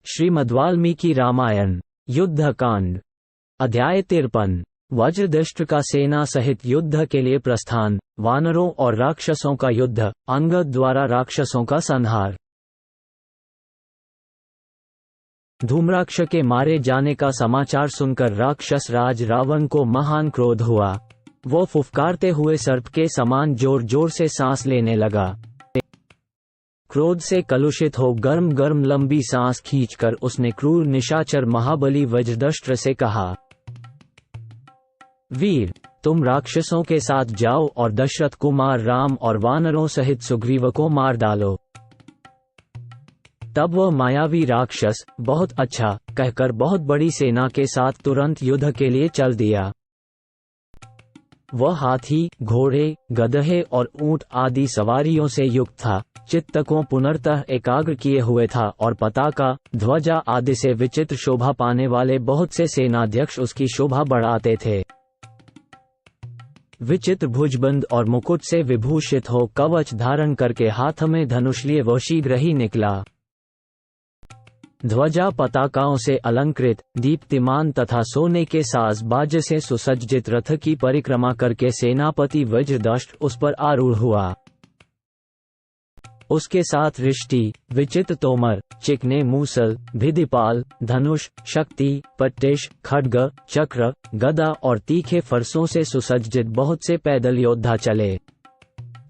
श्रीमद्वाल्मीकि रामायण युद्धकांड अध्याय 53 वज्रदष्ट का सेना सहित युद्ध के लिए प्रस्थान। वानरों और राक्षसों का युद्ध। अंगद द्वारा राक्षसों का संहार। धूम्राक्ष के मारे जाने का समाचार सुनकर राक्षस राज रावण को महान क्रोध हुआ। वो फुफकारते हुए सर्प के समान जोर जोर से सांस लेने लगा। क्रोध से कलुषित हो गर्म गर्म लंबी सांस खींचकर उसने क्रूर निशाचर महाबली वज्रदष्ट से कहा, वीर, तुम राक्षसों के साथ जाओ और दशरथ कुमार राम और वानरों सहित सुग्रीव को मार डालो। तब वह मायावी राक्षस बहुत अच्छा कहकर बहुत बड़ी सेना के साथ तुरंत युद्ध के लिए चल दिया। वह हाथी, घोड़े, गधे और ऊंट आदि सवारियों से युक्त था, चित्त को पुनर्तः एकाग्र किए हुए था और पताका, ध्वजा आदि से विचित्र शोभा पाने वाले बहुत से सेनाध्यक्ष उसकी शोभा बढ़ाते थे। विचित्र भुजबंद और मुकुट से विभूषित हो कवच धारण करके हाथ में धनुष लिए वह शीघ्र ही निकला। ध्वजा पताकाओं से अलंकृत, दीप्तिमान तथा सोने के साज बाज से सुसज्जित रथ की परिक्रमा करके सेनापति वज्रदष्ट उस पर आरूढ़ हुआ। उसके साथ रिष्टि, विचित्र तोमर, चिकने मूसल, भिदिपाल, धनुष, शक्ति, पट्टिश, खड्ग, चक्र, गदा और तीखे फरसों से सुसज्जित बहुत से पैदल योद्धा चले।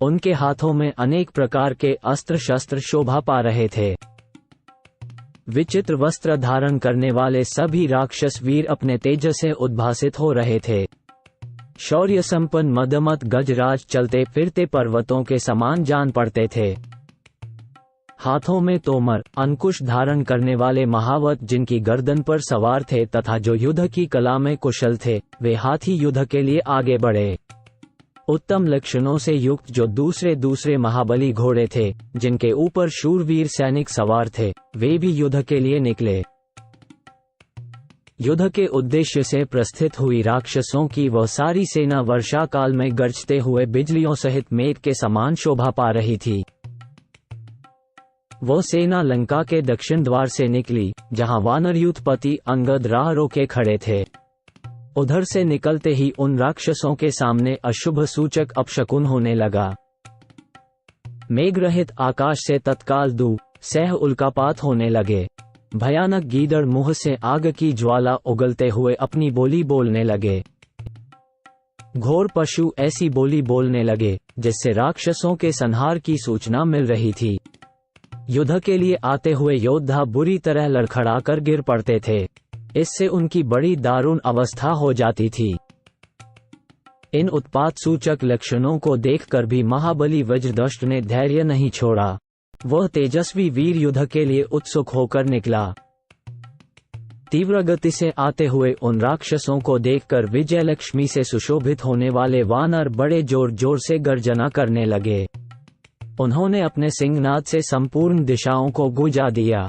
उनके हाथों में अनेक प्रकार के अस्त्र शस्त्र शोभा पा रहे थे। विचित्र वस्त्र धारण करने वाले सभी राक्षस वीर अपने तेज से उद्भासित हो रहे थे। शौर्य संपन्न मदमत गजराज चलते फिरते पर्वतों के समान जान पड़ते थे। हाथों में तोमर, अंकुश धारण करने वाले महावत जिनकी गर्दन पर सवार थे तथा जो युद्ध की कला में कुशल थे, वे हाथी युद्ध के लिए आगे बढ़े। उत्तम लक्षणों से युक्त जो दूसरे महाबली घोड़े थे, जिनके ऊपर शूरवीर सैनिक सवार थे, वे भी युद्ध के लिए निकले। युद्ध के उद्देश्य से प्रस्थित हुई राक्षसों की वह सारी सेना वर्षा काल में गरजते हुए बिजलियों सहित मेघ के समान शोभा पा रही थी। वह सेना लंका के दक्षिण द्वार से निकली, जहां वानरयूथपति अंगद राह रोके खड़े थे। उधर से निकलते ही उन राक्षसों के सामने अशुभ सूचक अपशकुन होने लगा। मेघ रहित आकाश से तत्काल दू सह उल्कापात होने लगे। भयानक गीदड़ मुंह से आग की ज्वाला उगलते हुए अपनी बोली बोलने लगे। घोर पशु ऐसी बोली बोलने लगे जिससे राक्षसों के संहार की सूचना मिल रही थी। युद्ध के लिए आते हुए योद्धा बुरी तरह लड़खड़ाकर गिर पड़ते थे। इससे उनकी बड़ी दारुण अवस्था हो जाती थी। इन उत्पात सूचक लक्षणों को देखकर भी महाबली वज्रदष्ट ने धैर्य नहीं छोड़ा। वह तेजस्वी वीर युद्ध के लिए उत्सुक होकर निकला। तीव्र गति से आते हुए उन राक्षसों को देखकर विजयलक्ष्मी से सुशोभित होने वाले वानर बड़े जोर जोर से गर्जना करने लगे। उन्होंने अपने सिंहनाद से संपूर्ण दिशाओं को गुंजा दिया।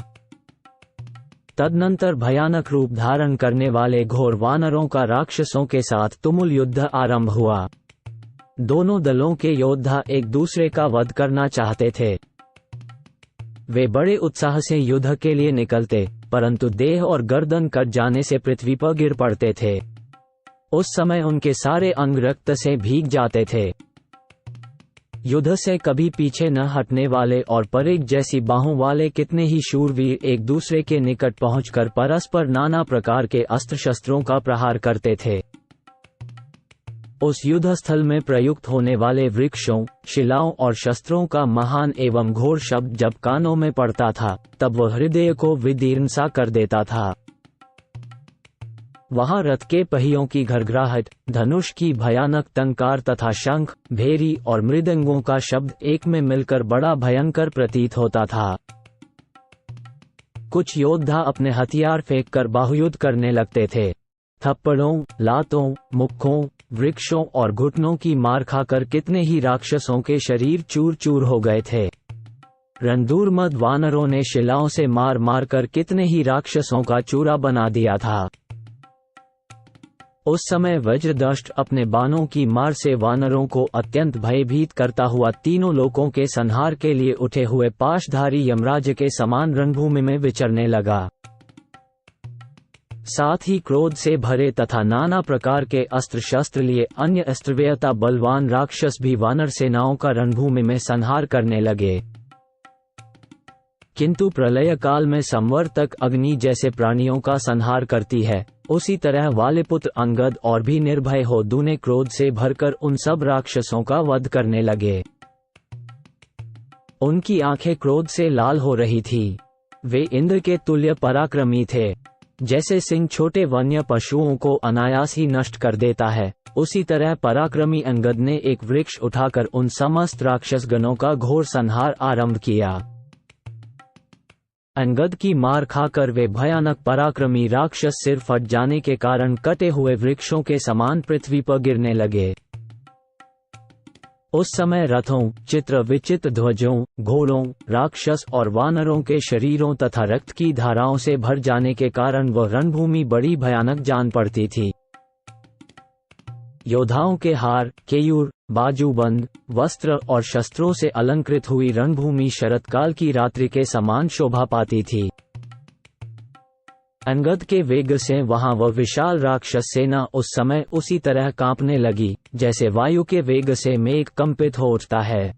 तदनंतर भयानक रूप धारण करने वाले घोर वानरों का राक्षसों के साथ तुमुल युद्ध आरंभ हुआ। दोनों दलों के योद्धा एक दूसरे का वध करना चाहते थे। वे बड़े उत्साह से युद्ध के लिए निकलते, परंतु देह और गर्दन कट जाने से पृथ्वी पर गिर पड़ते थे। उस समय उनके सारे अंग रक्त से भीग जाते थे। युद्ध से कभी पीछे न हटने वाले और परीघ जैसी बाहों वाले कितने ही शूरवीर एक दूसरे के निकट पहुंचकर परस्पर नाना प्रकार के अस्त्र शस्त्रों का प्रहार करते थे। उस युद्ध स्थल में प्रयुक्त होने वाले वृक्षों, शिलाओं और शस्त्रों का महान एवं घोर शब्द जब कानों में पड़ता था, तब वह हृदय को विदीर्ण सा कर देता था। वहां रथ के पहियों की घरघराहट, धनुष की भयानक टंकार तथा शंख, भेरी और मृदंगों का शब्द एक में मिलकर बड़ा भयंकर प्रतीत होता था। कुछ योद्धा अपने हथियार फेंककर बाहुयुद्ध करने लगते थे। थप्पड़ों, लातों, मुक्कों, वृक्षों और घुटनों की मार खाकर कितने ही राक्षसों के शरीर चूर चूर हो गए थे। रणधूर्मद वानरों ने शिलाओं से मार मार कर कितने ही राक्षसों का चूरा बना दिया था। उस समय वज्रदष्ट अपने बाणों की मार से वानरों को अत्यंत भयभीत करता हुआ तीनों लोकों के संहार के लिए उठे हुए पाशधारी यमराज के समान रणभूमि में विचरने लगा। साथ ही क्रोध से भरे तथा नाना प्रकार के अस्त्र शस्त्र लिए अन्य अस्त्रव्यता बलवान राक्षस भी वानर सेनाओं का रणभूमि में संहार करने लगे। किंतु प्रलय काल में संवर्तक अग्नि जैसे प्राणियों का संहार करती है, उसी तरह वालिपुत्र अंगद और भी निर्भय हो दूने क्रोध से भरकर उन सब राक्षसों का वध करने लगे। उनकी आंखें क्रोध से लाल हो रही थी। वे इंद्र के तुल्य पराक्रमी थे। जैसे सिंह छोटे वन्य पशुओं को अनायास ही नष्ट कर देता है, उसी तरह पराक्रमी अंगद ने एक वृक्ष उठाकर उन समस्त राक्षस गणों का घोर संहार आरंभ किया। अंगद की मार खाकर वे भयानक पराक्रमी राक्षस सिर फट जाने के कारण कटे हुए वृक्षों के समान पृथ्वी पर गिरने लगे। उस समय रथों, चित्र विचित्र ध्वजों, घोड़ों, राक्षस और वानरों के शरीरों तथा रक्त की धाराओं से भर जाने के कारण वह रणभूमि बड़ी भयानक जान पड़ती थी। योद्धाओं के हार, केयूर, बाजूबंद, वस्त्र और शस्त्रों से अलंकृत हुई रणभूमि शरतकाल की रात्रि के समान शोभा पाती थी। अंगद के वेग से वहां वह विशाल राक्षस सेना उस समय उसी तरह कांपने लगी, जैसे वायु के वेग से मेघ कंपित हो उठता है।